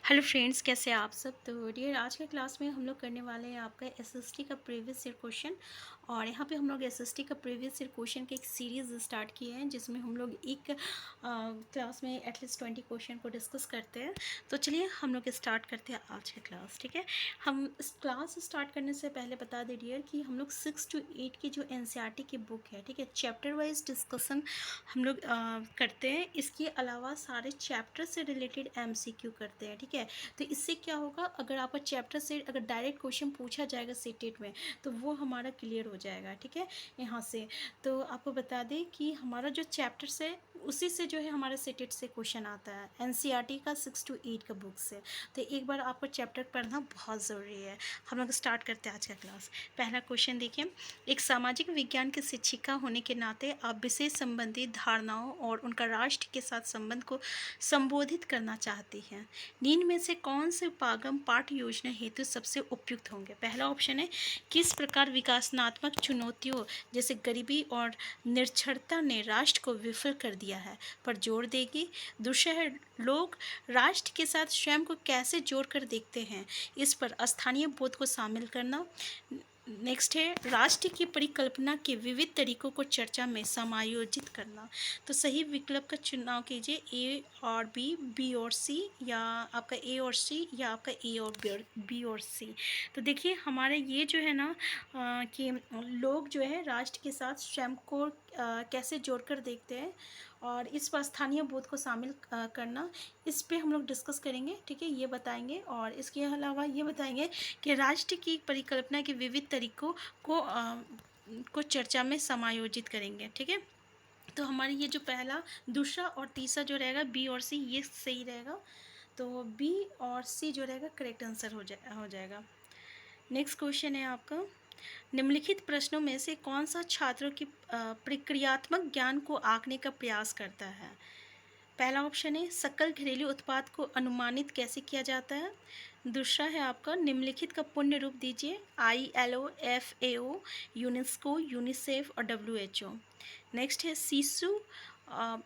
Hello friends, कैसे हैं आप सब। तो डियर, आज के क्लास में हम लोग करने वाले हैं आपका एसएसटी का प्रीवियस ईयर क्वेश्चन। और यहाँ पे हम लोग एसएसटी का प्रीवियस ईयर क्वेश्चन की एक सीरीज़ स्टार्ट किए हैं, जिसमें हम लोग एक क्लास में एटलीस्ट 20 क्वेश्चन को डिस्कस करते हैं। तो चलिए हम लोग स्टार्ट करते हैं आज की क्लास। ठीक है, हम इस क्लास स्टार्ट करने से पहले बता दें डियर कि हम लोग 6 to 8 की जो एनसीईआरटी की बुक है, ठीक है, चैप्टर वाइज डिस्कशन हम लोग करते हैं। इसके अलावा सारे चैप्टर से रिलेटेड एमसीक्यू करते हैं। ठीक है, तो इससे क्या होगा, अगर आपका चैप्टर से अगर डायरेक्ट क्वेश्चन पूछा जाएगा सीटेट में, तो वो हमारा क्लियर हो जाएगा। ठीक है, यहाँ से तो आपको बता दें कि हमारा जो चैप्टर से उसी से जो है हमारे सीटेट से क्वेश्चन आता है, एनसीईआरटी का 6 to 8 का बुक से। तो एक बार आपको चैप्टर पढ़ना बहुत ज़रूरी है। हम लोग स्टार्ट करते हैं आज का क्लास। पहला क्वेश्चन देखिए, एक सामाजिक विज्ञान की शिक्षिका होने के नाते आप विषय संबंधी धारणाओं और उनका राष्ट्र के साथ संबंध को संबोधित करना चाहती हैं। निम्न में से कौन से उपागम पाठ्य योजना हेतु सबसे उपयुक्त होंगे। पहला ऑप्शन है, किस प्रकार विकासात्मक चुनौतियों जैसे गरीबी और निरक्षरता ने राष्ट्र को विफल कर दिया है पर जोर देगी। दूसरा है, लोग राष्ट्र के साथ स्वयं को कैसे जोड़कर देखते हैं, इस पर स्थानीय बोध को शामिल करना। नेक्स्ट है, राष्ट्र की परिकल्पना के विविध तरीकों को चर्चा में समायोजित करना। तो सही विकल्प का चुनाव कीजिए, ए और बी, बी और सी, या आपका ए और सी, या आपका ए और बी और सी। तो देखिए हमारे ये जो है ना कि लोग जो है राष्ट्र के साथ स्वयं को कैसे जोड़कर देखते हैं और इस पर स्थानीय बोध को शामिल करना, इस पे हम लोग डिस्कस करेंगे। ठीक है, ये बताएंगे और इसके अलावा ये बताएंगे कि राष्ट्र की परिकल्पना के विविध तरीकों को चर्चा में समायोजित करेंगे। ठीक है, तो हमारी ये जो पहला, दूसरा और तीसरा जो रहेगा बी और सी, ये सही रहेगा। तो बी और सी जो रहेगा करेक्ट आंसर हो जाएगा। नेक्स्ट क्वेश्चन है आपका, निम्नलिखित प्रश्नों में से कौन सा छात्रों की प्रक्रियात्मक ज्ञान को आंकने का प्रयास करता है। पहला ऑप्शन है, सकल घरेलू उत्पाद को अनुमानित कैसे किया जाता है। दूसरा है आपका, निम्नलिखित का पूर्ण रूप दीजिए, ILO, FAO, यूनेस्को, यूनिसेफ और WHO। नेक्स्ट है, शिशु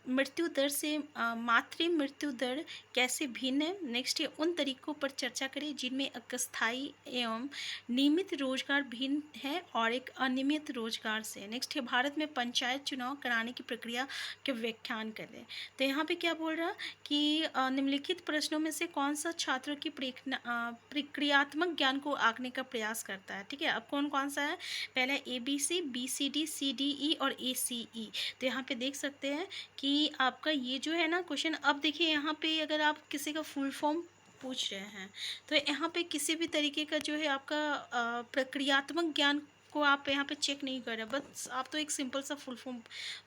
मृत्यु दर से मातृ मृत्यु दर कैसे भिन्न है। नेक्स्ट है, उन तरीकों पर चर्चा करें जिनमें एक स्थायी एवं नियमित रोजगार भिन्न है और एक अनियमित रोजगार से। नेक्स्ट है, भारत में पंचायत चुनाव कराने की प्रक्रिया के व्याख्यान करें। तो यहाँ पे क्या बोल रहा कि निम्नलिखित प्रश्नों में से कौन सा छात्रों की प्रक्रियात्मक ज्ञान को आंकने का प्रयास करता है। ठीक है, अब कौन कौन सा है, पहला ABC, BCD, CDE और ACE। तो यहाँ पे देख सकते हैं कि आपका ये जो है ना क्वेश्चन, अब देखिए यहाँ पे अगर आप किसी का फुल फॉर्म पूछ रहे हैं तो यहाँ पे किसी भी तरीके का जो है आपका प्रक्रियात्मक ज्ञान को आप यहाँ पे चेक नहीं कर रहे, बस आप तो एक सिंपल सा फुल फॉर्म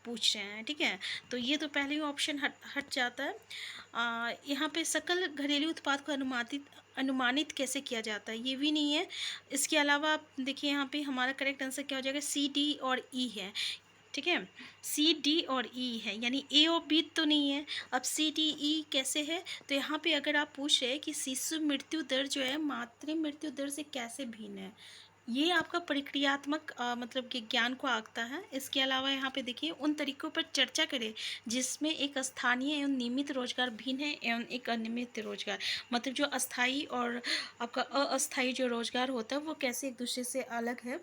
पूछ रहे हैं। ठीक है, तो ये तो पहले ही ऑप्शन हट जाता है। यहाँ पे सकल घरेलू उत्पाद को अनुमानित कैसे किया जाता है, ये भी नहीं है। इसके अलावा आप देखिए यहाँ पे हमारा करेक्ट आंसर क्या हो जाएगा, CD और E है। ठीक है, CD और E है, यानी A और B तो नहीं है। अब CDE कैसे है, तो यहाँ पे अगर आप पूछ रहे हैं कि शिशु मृत्यु दर जो है मातृ मृत्यु दर से कैसे भिन्न है, ये आपका प्रक्रियात्मक मतलब कि ज्ञान को आंकता है। इसके अलावा यहाँ पे देखिए, उन तरीकों पर चर्चा करें जिसमें एक स्थानीय एवं नियमित रोजगार भिन्न है एवं एक अनियमित रोजगार, मतलब जो अस्थाई और आपका अस्थाई जो रोजगार होता है वो कैसे एक दूसरे से अलग है।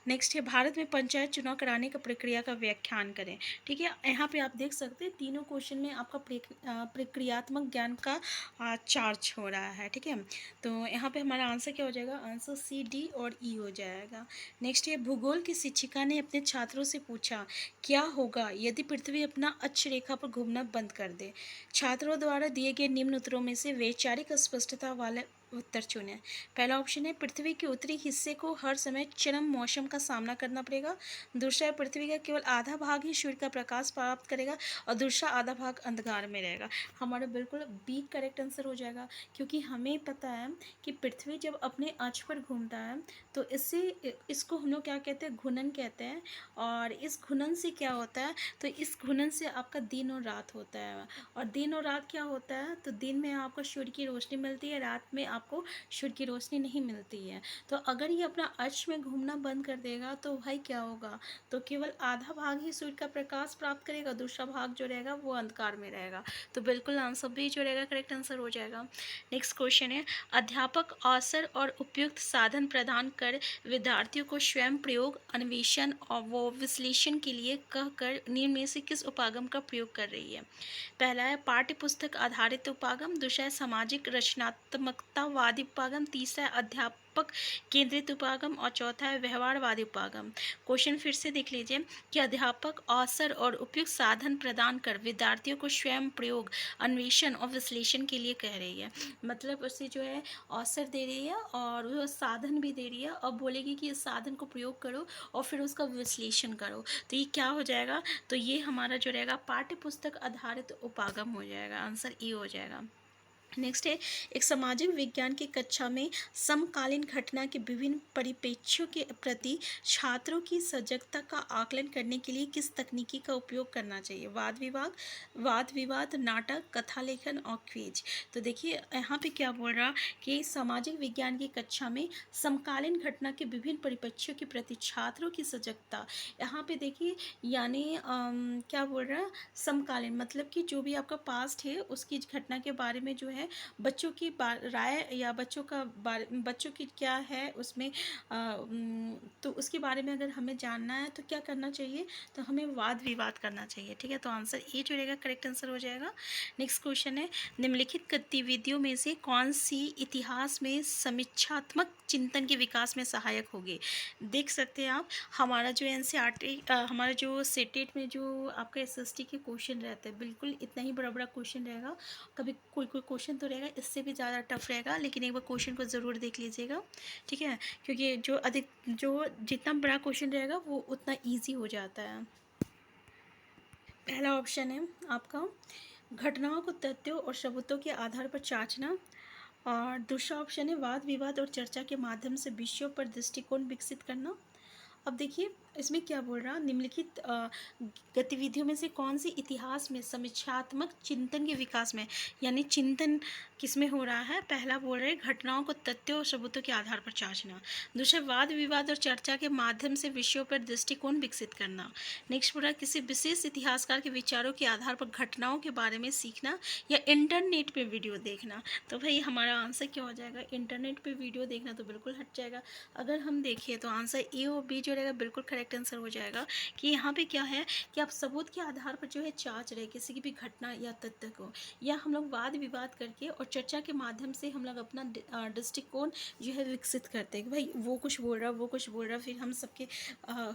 नेक्स्ट है, भारत में पंचायत चुनाव कराने का प्रक्रिया का व्याख्यान करें। ठीक है, यहाँ पे आप देख सकते हैं तीनों क्वेश्चन में आपका प्रक्रियात्मक ज्ञान का चार्ज हो रहा है। ठीक है, तो यहाँ पे हमारा आंसर क्या हो जाएगा, आंसर CD और E हो जाएगा। नेक्स्ट है, भूगोल की शिक्षिका ने अपने छात्रों से पूछा, क्या होगा यदि पृथ्वी अपना अक्ष रेखा पर घूमना बंद कर दे। छात्रों द्वारा दिए गए निम्न उत्तरों में से वैचारिक स्पष्टता वाले उत्तर चुनें। पहला ऑप्शन है, पृथ्वी के उत्तरी हिस्से को हर समय चरम मौसम का सामना करना पड़ेगा। दूसरा है, पृथ्वी का केवल आधा भाग ही सूर्य का प्रकाश प्राप्त करेगा और दूसरा आधा भाग अंधकार में रहेगा। हमारा बिल्कुल बी करेक्ट आंसर हो जाएगा, क्योंकि हमें पता है कि पृथ्वी जब अपने अक्ष पर घूमता है तो इसको हम लोग क्या कहते हैं, घूर्णन कहते हैं। और इस घूर्णन से क्या होता है, तो इस घूर्णन से आपका दिन और रात होता है। और दिन और रात क्या होता है, तो दिन में आपको सूर्य की रोशनी मिलती है, रात में आपको सूर्य की रोशनी नहीं मिलती है। तो अगर ये अपना अक्ष में घूमना बंद कर देगा तो भाई क्या होगा, तो केवल आधा भाग ही सूर्य का प्रकाश प्राप्त करेगा, दूसरा भाग जो रहेगा वो अंधकार में रहेगा। तो बिल्कुल आंसर बी जो रहेगा करेक्ट आंसर हो जाएगा। नेक्स्ट क्वेश्चन है, अध्यापक अवसर और उपयुक्त साधन प्रदान कर विद्यार्थियों को स्वयं प्रयोग, अन्वेषण और वो विश्लेषण के लिए कहकर निम्न में से किस उपागम का प्रयोग कर रही है। पहला है पाठ्य पुस्तक आधारित उपागम, दूसरा है सामाजिक रचनात्मकतावादी उपागम, तीसरा है अध्यापक केंद्रित उपागम और चौथा है व्यवहारवादी उपागम। क्वेश्चन फिर से देख लीजिए कि अध्यापक अवसर और उपयुक्त साधन प्रदान कर विद्यार्थियों को स्वयं प्रयोग, अन्वेषण और विश्लेषण के लिए कह रही है। मतलब उसे जो है अवसर दे रही है और वो साधन भी दे रही है और बोलेगी कि इस साधन को प्रयोग करो और फिर उसका विश्लेषण करो। तो ये क्या हो जाएगा, तो ये हमारा जो रहेगा पाठ्य पुस्तक आधारित उपागम हो जाएगा, आंसर ई हो जाएगा। नेक्स्ट है, एक सामाजिक विज्ञान की कक्षा में समकालीन घटना के विभिन्न परिप्रेक्ष्यों के प्रति छात्रों की सजगता का आकलन करने के लिए किस तकनीकी का उपयोग करना चाहिए। वाद विवाद, नाटक, कथा लेखन और क्विज। तो देखिए यहाँ पे क्या बोल रहा कि सामाजिक विज्ञान की कक्षा में समकालीन घटना के विभिन्न परिप्रेक्ष्यों के प्रति छात्रों की सजगता। यहाँ पे देखिए यानी क्या बोल रहा है, समकालीन मतलब कि जो भी आपका पास्ट है उसकी घटना के बारे में जो है बच्चों की राय या बच्चों की क्या है उसमें तो उसके बारे में अगर हमें जानना है तो क्या करना चाहिए, तो हमें वाद विवाद करना चाहिए। ठीक है, तो आंसर ए जो रहेगा करेक्ट आंसर हो जाएगा। नेक्स्ट क्वेश्चन है, निम्नलिखित गतिविधियों में से कौन सी इतिहास में समीक्षात्मक चिंतन के विकास में सहायक होगी। देख सकते हैं आप हमारा जो एनसीईआरटी हमारा जो सेटेट में जो आपका एसएसटी के क्वेश्चन रहते हैं बिल्कुल इतना ही बड़ा बड़ा क्वेश्चन रहेगा। कभी कोई क्वेश्चन तो रहेगा इससे भी ज़्यादा टफ रहेगा, लेकिन एक बार क्वेश्चन को ज़रूर देख लीजिएगा। ठीक है, क्योंकि जो जितना बड़ा क्वेश्चन रहेगा वो उतना ईजी हो जाता है। पहला ऑप्शन है आपका घटनाओं को तथ्यों और सबूतों के आधार पर जांचना, और दूसरा ऑप्शन है वाद विवाद और चर्चा के माध्यम से विषयों पर दृष्टिकोण विकसित करना। अब देखिए इसमें क्या बोल रहा, निम्नलिखित गतिविधियों में से कौन सी इतिहास में समीक्षात्मक चिंतन के विकास में, यानी चिंतन किसमें हो रहा है। पहला बोल रहे घटनाओं को तथ्यों और सबूतों के आधार पर जांचना, दूसरा वाद विवाद और चर्चा के माध्यम से विषयों पर दृष्टिकोण विकसित करना। नेक्स्ट बोल रहा किसी विशेष इतिहासकार के विचारों के आधार पर घटनाओं के बारे में सीखना या इंटरनेट पर वीडियो देखना। तो भाई हमारा आंसर क्या हो जाएगा, इंटरनेट पर वीडियो देखना तो बिल्कुल हट जाएगा। अगर हम देखिए तो आंसर ए और बी जो रहेगा बिल्कुल करेक्ट आंसर हो जाएगा कि यहाँ पे क्या है कि आप सबूत के आधार पर जो है जांच रहे किसी की भी घटना या तथ्य को, या हम लोग वाद विवाद करके और चर्चा के माध्यम से हम लोग अपना दृष्टिकोण जो है विकसित करते हैं कि भाई वो कुछ बोल रहा फिर हम सबके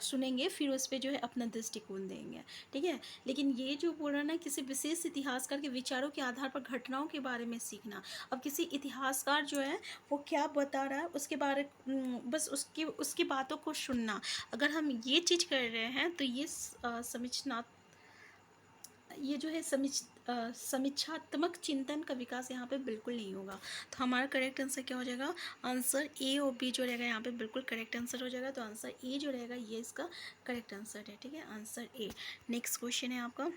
सुनेंगे, फिर उस पर जो है अपना दृष्टिकोण देंगे। ठीक है, लेकिन ये जो बोल रहा ना किसी विशेष इतिहासकार के विचारों के आधार पर घटनाओं के बारे में सीखना। अब किसी इतिहासकार जो है वो क्या बता रहा है उसके बारे बस उसकी बातों को सुनना। अगर हम ये चीज़ कर रहे हैं तो ये जो है समीक्षात्मक चिंतन का विकास यहाँ पे बिल्कुल नहीं होगा। तो हमारा करेक्ट आंसर क्या हो जाएगा, आंसर ए और बी जो रहेगा यहाँ पे बिल्कुल करेक्ट आंसर हो जाएगा। तो आंसर ए जो रहेगा ये इसका करेक्ट आंसर है। ठीक है, आंसर ए। नेक्स्ट क्वेश्चन है आपका,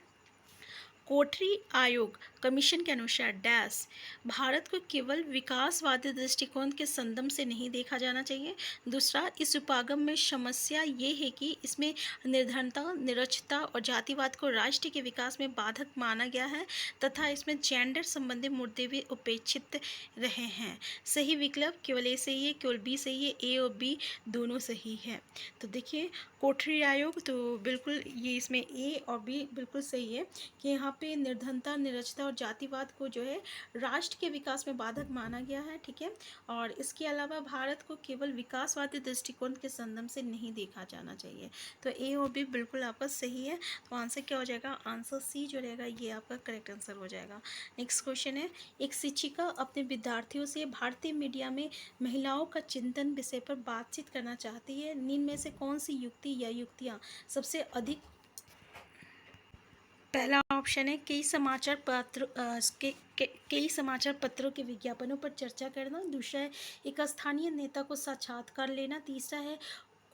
कोठरी आयोग कमीशन के अनुसार डैश भारत को केवल विकासवादी दृष्टिकोण के संदर्भ से नहीं देखा जाना चाहिए। दूसरा, इस उपागम में समस्या ये है कि इसमें निर्धनता, निरक्षरता और जातिवाद को राष्ट्र के विकास में बाधक माना गया है तथा इसमें जेंडर संबंधी मुद्दे भी उपेक्षित रहे हैं। सही विकल्प केवल ए सही है, केवल बी सही है, ए और बी दोनों सही है। तो देखिए कोठरी आयोग तो बिल्कुल ये इसमें ए और बी बिल्कुल सही है कि यहाँ पे निर्धनता, निरक्षरता और जातिवाद को जो है राष्ट्र के विकास में बाधक माना गया है। ठीक है, और इसके अलावा भारत को केवल विकासवादी दृष्टिकोण के संदर्भ से नहीं देखा जाना चाहिए। तो ए और बी बिल्कुल आपका सही है। तो आंसर क्या हो जाएगा, आंसर सी जो रहेगा ये आपका करेक्ट आंसर हो जाएगा। नेक्स्ट क्वेश्चन है, एक शिक्षिका अपने विद्यार्थियों से भारतीय मीडिया में महिलाओं का चिंतन विषय पर बातचीत करना चाहती है। निम्न में से कौन सी युक्ति या युक्तियाँ सबसे अधिक। पहला ऑप्शन है कई समाचार पत्रों के विज्ञापनों पर चर्चा करना। दूसरा है एक स्थानीय नेता को साक्षात्कार लेना। तीसरा है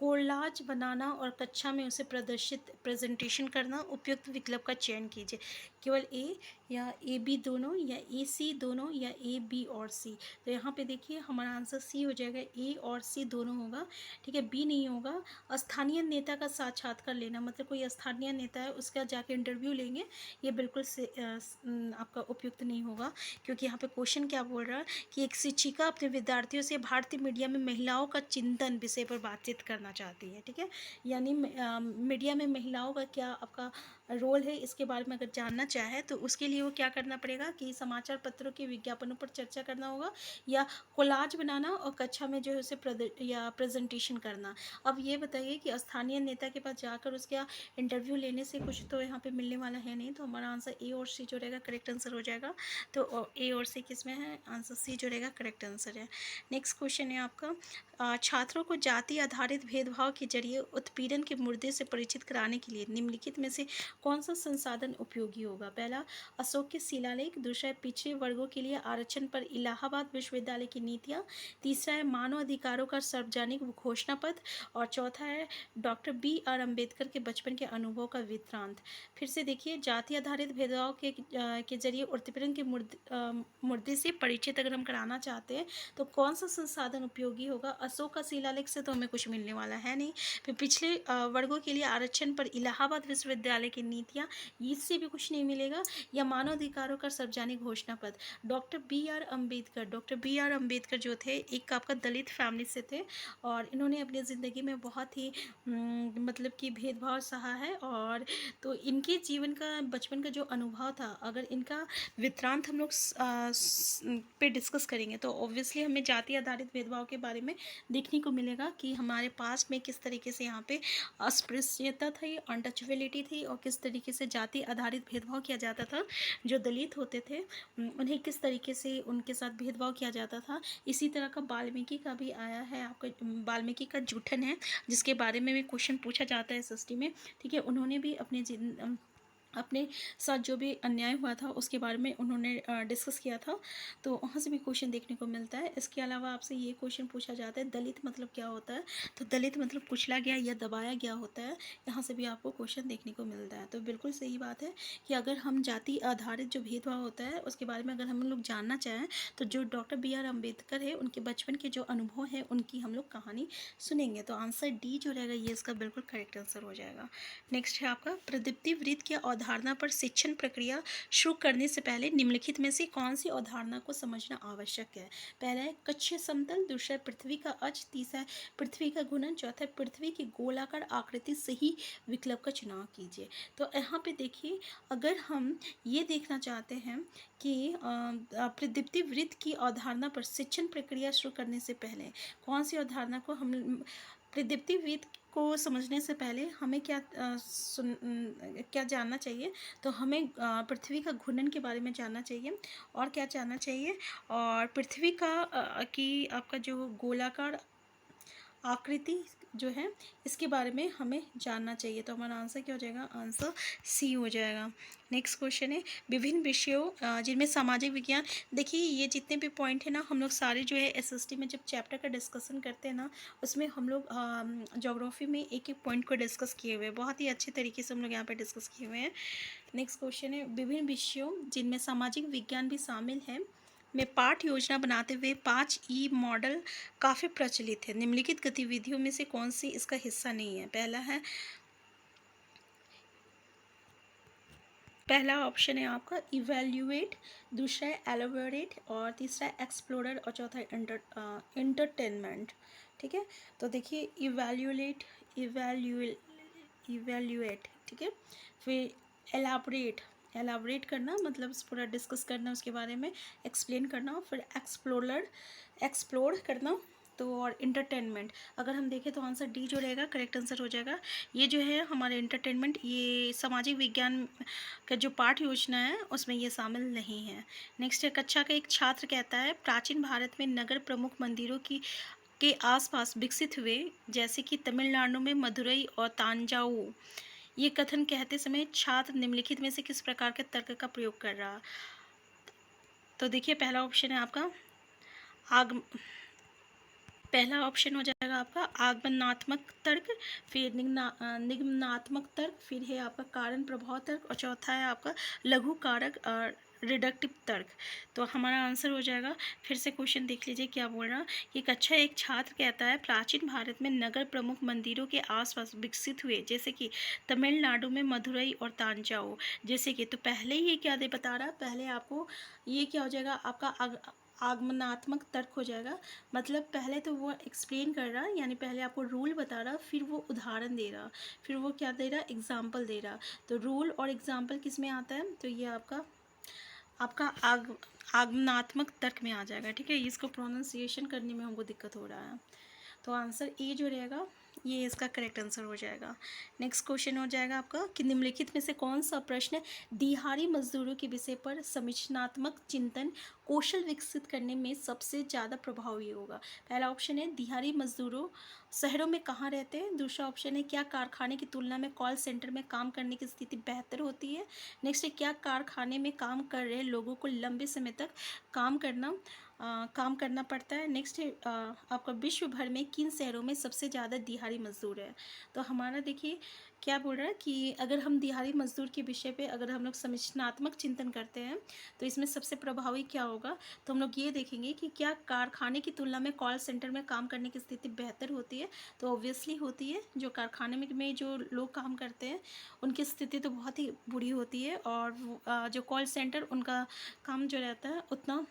कोलाज बनाना और कक्षा में उसे प्रेजेंटेशन करना। उपयुक्त विकल्प का चयन कीजिए, केवल ए, या ए बी दोनों, या ए सी दोनों, या ए बी और सी। तो यहाँ पे देखिए हमारा आंसर सी हो जाएगा, ए और सी दोनों होगा, ठीक है, बी नहीं होगा। स्थानीय नेता का साक्षात्कार लेना, मतलब कोई स्थानीय नेता है उसका जाके इंटरव्यू लेंगे, ये बिल्कुल से आपका उपयुक्त नहीं होगा, क्योंकि यहाँ पे क्वेश्चन क्या बोल रहा है कि एक शिक्षिका अपने विद्यार्थियों से भारतीय मीडिया में महिलाओं का चिंतन विषय पर बातचीत करना चाहती है, ठीक है। यानी मीडिया में महिलाओं का क्या आपका रोल है, इसके बारे में अगर जानना चाहे तो उसके लिए वो क्या करना पड़ेगा कि समाचार पत्रों के विज्ञापनों पर चर्चा करना होगा, या कोलाज बनाना और कक्षा में जो है उसे या प्रेजेंटेशन करना। अब ये बताइए कि स्थानीय नेता के पास जाकर उसका इंटरव्यू लेने से कुछ तो यहाँ पे मिलने वाला है नहीं, तो हमारा आंसर ए और सी जो रहेगा करेक्ट आंसर हो जाएगा। तो ए और सी किस में है, आंसर सी जो रहेगा करेक्ट आंसर है। नेक्स्ट क्वेश्चन है आपका, छात्रों को जाति आधारित भेदभाव के जरिए उत्पीड़न के मुद्दे से परिचित कराने के लिए निम्नलिखित में से कौन सा संसाधन उपयोगी होगा। पहला, अशोक के शिलालेख। दूसरा है पिछड़े वर्गों के लिए आरक्षण पर इलाहाबाद विश्वविद्यालय की नीतियाँ। तीसरा है मानव अधिकारों का सार्वजनिक घोषणा पत्र। और चौथा है डॉक्टर बी आर अम्बेडकर के बचपन के अनुभव का वृत्तांत। फिर से देखिए, जाति आधारित भेदभाव के जरिए उत्पीड़न के मुद्दे से परिचित अगर हम कराना चाहते हैं तो कौन सा संसाधन उपयोगी होगा। अशोक का शिलालेख से तो हमें कुछ मिलने वाला है नहीं। फिर पिछले वर्गों के लिए आरक्षण पर इलाहाबाद विश्वविद्यालय की नीतियाँ, इससे भी कुछ नहीं मिलेगा। या मानव अधिकारों का सार्वजनिक घोषणा पत्र। डॉक्टर बी आर अम्बेडकर जो थे एक आपका दलित फैमिली से थे, और इन्होंने अपनी ज़िंदगी में बहुत ही मतलब कि भेदभाव सहा है। और तो इनके जीवन का बचपन का जो अनुभव था, अगर इनका वृत्तांत हम लोग पे डिस्कस करेंगे तो ऑब्वियसली हमें जाति आधारित भेदभाव के बारे में देखने को मिलेगा कि हमारे पास में किस तरीके से यहाँ पे अस्पृश्यता थी, अनटचेबिलिटी थी, और किस तरीके से जाति आधारित भेदभाव किया जाता था। जो दलित होते थे उन्हें किस तरीके से उनके साथ भेदभाव किया जाता था। इसी तरह का वाल्मीकि का भी आया है, आपका वाल्मीकि का जूठन है जिसके बारे में भी क्वेश्चन पूछा जाता है एसएसटी में, ठीक है। उन्होंने भी अपने साथ जो भी अन्याय हुआ था उसके बारे में उन्होंने डिस्कस किया था, तो वहाँ से भी क्वेश्चन देखने को मिलता है। इसके अलावा आपसे ये क्वेश्चन पूछा जाता है दलित मतलब क्या होता है, तो दलित मतलब कुचला गया या दबाया गया होता है, यहाँ से भी आपको क्वेश्चन देखने को मिलता है। तो बिल्कुल सही बात है कि अगर हम जाति आधारित जो भेदभाव होता है उसके बारे में अगर हम लोग जानना चाहें तो जो डॉक्टर बी.आर. अम्बेडकर है उनके बचपन के जो अनुभव हैं उनकी हम लोग कहानी सुनेंगे। तो आंसर डी जो रहेगा ये इसका बिल्कुल करेक्ट आंसर हो जाएगा। नेक्स्ट है आपका, प्रदीप्ति वृत्त की अवधारणा पर शिक्षण प्रक्रिया शुरू करने से पहले निम्नलिखित में से कौन सी अवधारणा को समझना आवश्यक है। पहला है कक्षीय समतल। दूसरा है पृथ्वी का अक्ष। तीसरा है पृथ्वी का घूर्णन। चौथा है पृथ्वी की गोलाकार आकृति, सही विकल्प का चुनाव कीजिए। तो यहाँ पे देखिए, अगर हम ये देखना चाहते हैं कि प्रदीप्ति वृत्त की अवधारणा पर शिक्षण प्रक्रिया शुरू करने से पहले कौन सी अवधारणा को हम प्रदीप्ति वृत्त को समझने से पहले हमें क्या जानना चाहिए, तो हमें पृथ्वी का घूर्णन के बारे में जानना चाहिए, और क्या जानना चाहिए, और पृथ्वी की आपका जो गोलाकार आकृति जो है इसके बारे में हमें जानना चाहिए। तो हमारा आंसर क्या हो जाएगा, आंसर सी हो जाएगा। नेक्स्ट क्वेश्चन है, विभिन्न विषयों जिनमें सामाजिक विज्ञान। देखिए ये जितने भी पॉइंट है ना हम लोग सारे जो है एसएसटी में जब चैप्टर का डिस्कशन करते हैं ना उसमें हम लोग ज्योग्राफी में एक एक पॉइंट को डिस्कस किए हुए हैं, बहुत ही अच्छे तरीके से हम लोग यहाँ पर डिस्कस किए हुए हैं। नेक्स्ट क्वेश्चन है, विभिन्न विषयों जिनमें सामाजिक विज्ञान भी शामिल है में पाठ योजना बनाते हुए 5E मॉडल काफ़ी प्रचलित है। निम्नलिखित गतिविधियों में से कौन सी इसका हिस्सा नहीं है। पहला ऑप्शन है आपका इवैल्यूएट। दूसरा है एलोबोरेट। और तीसरा है एक्सप्लोरर। और चौथा है इंटरटेनमेंट। ठीक है, तो देखिए इवैल्यूएट, ठीक है। फिर एलाबोरेट करना मतलब पूरा डिस्कस करना उसके बारे में, एक्सप्लेन करना। फिर एक्सप्लोर करना। तो और इंटरटेनमेंट, अगर हम देखें तो आंसर डी जो रहेगा करेक्ट आंसर हो जाएगा। ये जो है हमारे इंटरटेनमेंट, ये सामाजिक विज्ञान का जो पाठ योजना है उसमें ये शामिल नहीं है। नेक्स्ट है, कक्षा का एक छात्र कहता है प्राचीन भारत में नगर प्रमुख मंदिरों के आसपास विकसित हुए, जैसे कि तमिलनाडु में मदुरई और तांजावुर। ये कथन कहते समय छात्र निम्नलिखित में से किस प्रकार के तर्क का प्रयोग कर रहा। तो देखिए पहला ऑप्शन है आपका पहला ऑप्शन हो जाएगा आपका आगमनात्मक तर्क, फिर निगमनात्मक तर्क, फिर है आपका कारण प्रभाव तर्क, और चौथा है आपका लघु कारक रिडक्टिव तर्क। तो हमारा आंसर हो जाएगा, फिर से क्वेश्चन देख लीजिए क्या बोल रहा है। कि कक्षा एक छात्र कहता है प्राचीन भारत में नगर प्रमुख मंदिरों के आसपास विकसित हुए, जैसे कि तमिलनाडु में मदुरई और तांजावुर, जैसे कि। तो पहले ही ये क्या दे बता रहा है, पहले आपको ये क्या हो जाएगा आपका आगमनात्मक तर्क हो जाएगा। मतलब पहले तो वो एक्सप्लेन कर रहा, यानी पहले आपको रूल बता रहा, फिर वो उदाहरण दे रहा, फिर वो क्या दे रहा, एग्जाम्पल दे रहा। तो रूल और एग्जाम्पल किस में आता है, तो ये आपका आपका आगमनात्मक तर्क में आ जाएगा। ठीक है, इसको प्रोनाउंसिएशन करने में हमको दिक्कत हो रहा है। तो आंसर ए जो रहेगा ये इसका करेक्ट आंसर हो जाएगा। नेक्स्ट क्वेश्चन हो जाएगा आपका कि निम्नलिखित में से कौन सा प्रश्न दिहाड़ी मजदूरों के विषय पर समीक्षात्मक चिंतन कौशल विकसित करने में सबसे ज़्यादा प्रभावी होगा। पहला ऑप्शन है दिहाड़ी मजदूरों शहरों में कहाँ रहते हैं। दूसरा ऑप्शन है क्या कारखाने की तुलना में कॉल सेंटर में काम करने की स्थिति बेहतर होती है। नेक्स्ट है क्या कारखाने में काम कर रहे लोगों को लंबे समय तक काम करना पड़ता है। नेक्स्ट है आपका विश्व भर में किन शहरों में सबसे ज़्यादा दिहाड़ी मजदूर है। तो हमारा देखिए क्या बोल रहा है कि अगर हम दिहाड़ी मजदूर के विषय पे अगर हम लोग संरचनात्मक चिंतन करते हैं तो इसमें सबसे प्रभावी क्या होगा। तो हम लोग ये देखेंगे कि क्या कारखाने की तुलना में कॉल सेंटर में काम करने की स्थिति बेहतर होती है। तो ऑब्वियसली होती है, जो कारखाने में जो लोग काम करते हैं उनकी स्थिति तो बहुत ही बुरी होती है, और जो कॉल सेंटर उनका काम जो रहता है उतना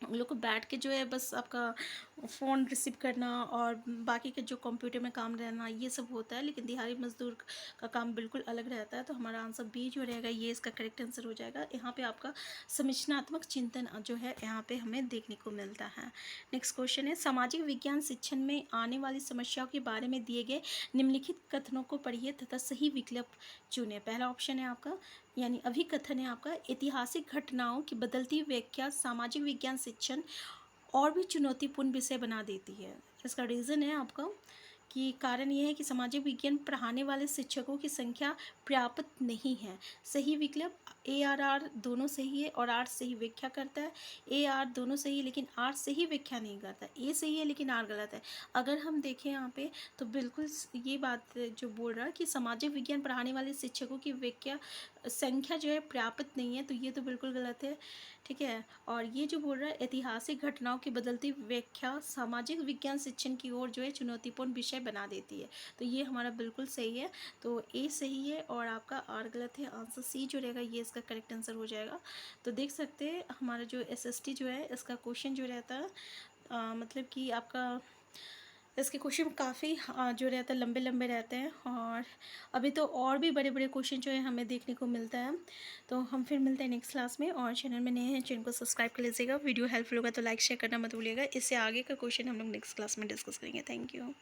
उन लोग को बैठ के जो है बस आपका फ़ोन रिसीव करना और बाकी के जो कंप्यूटर में काम रहना ये सब होता है, लेकिन दिहाड़ी मजदूर का काम बिल्कुल अलग रहता है। तो हमारा आंसर बी जो रहेगा ये इसका करेक्ट आंसर हो जाएगा। यहाँ पे आपका संरचनात्मक चिंतन जो है यहाँ पे हमें देखने को मिलता है। नेक्स्ट क्वेश्चन है सामाजिक विज्ञान शिक्षण में आने वाली समस्याओं के बारे में दिए गए निम्नलिखित कथनों को पढ़िए तथा सही विकल्प चुने। पहला ऑप्शन है आपका यानी अभिकथन है आपका ऐतिहासिक घटनाओं की बदलती व्याख्या सामाजिक विज्ञान शिक्षण और भी चुनौतीपूर्ण विषय बना देती है। इसका रीज़न है आपका कि कारण ये है कि सामाजिक विज्ञान पढ़ाने वाले शिक्षकों की संख्या पर्याप्त नहीं है। सही विकल्प ARR दोनों सही है और आर सही व्याख्या करता है। AR दोनों सही है लेकिन आर सही व्याख्या नहीं करता। ए सही है लेकिन आर गलत है। अगर हम देखें यहाँ पे तो बिल्कुल ये बात जो बोल रहा है कि सामाजिक विज्ञान पढ़ाने वाले शिक्षकों की व्याख्या संख्या जो है पर्याप्त नहीं है, तो ये तो बिल्कुल गलत है। ठीक है, और ये जो बोल रहा है ऐतिहासिक घटनाओं की बदलती व्याख्या सामाजिक विज्ञान शिक्षण की ओर जो है चुनौतीपूर्ण विषय बना देती है। तो ये हमारा बिल्कुल सही है। तो ए सही है और आपका आर गलत है। आंसर सी जो रहेगा ये इसका करेक्ट आंसर हो जाएगा। तो देख सकते हैं हमारा जो SST जो है इसका क्वेश्चन जो रहता है मतलब कि आपका इसके क्वेश्चन काफ़ी जो रहता है लंबे लंबे रहते हैं, और अभी तो और भी बड़े बड़े क्वेश्चन जो है हमें देखने को मिलता है। तो हम फिर मिलते हैं नेक्स्ट क्लास में, और चैनल में नए हैं चैनल को सब्सक्राइब कर लीजिएगा। वीडियो हेल्पफुल होगा तो लाइक शेयर करना मत भूलिएगा। इससे आगे का क्वेश्चन हम लोग नेक्स्ट क्लास में डिस्कस करेंगे। Thank you.